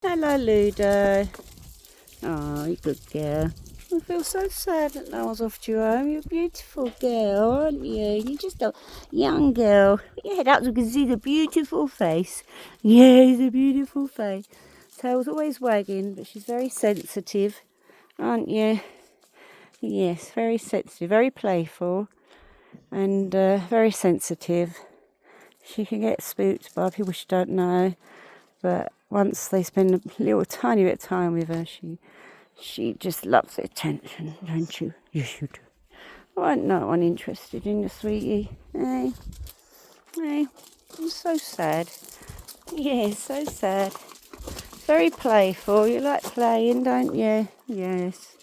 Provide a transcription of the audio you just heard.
Hello, Ludo. Oh, you good girl. I feel so sad that no one's off to your home. You're a beautiful girl, aren't you? You're just a young girl. Put your head up so you can see the beautiful face. Yeah, it's a beautiful face. Tail's always wagging, but she's very sensitive, aren't you? Yes, very sensitive, very playful, and very sensitive. She can get spooked by people she don't know, but once they spend a little tiny bit of time with her, she just loves the attention, don't you? Yes, you do. Why ain't no one interested in you, sweetie? Hey, hey, I'm so sad. Yeah, so sad. Very playful. You like playing, don't you? Yes.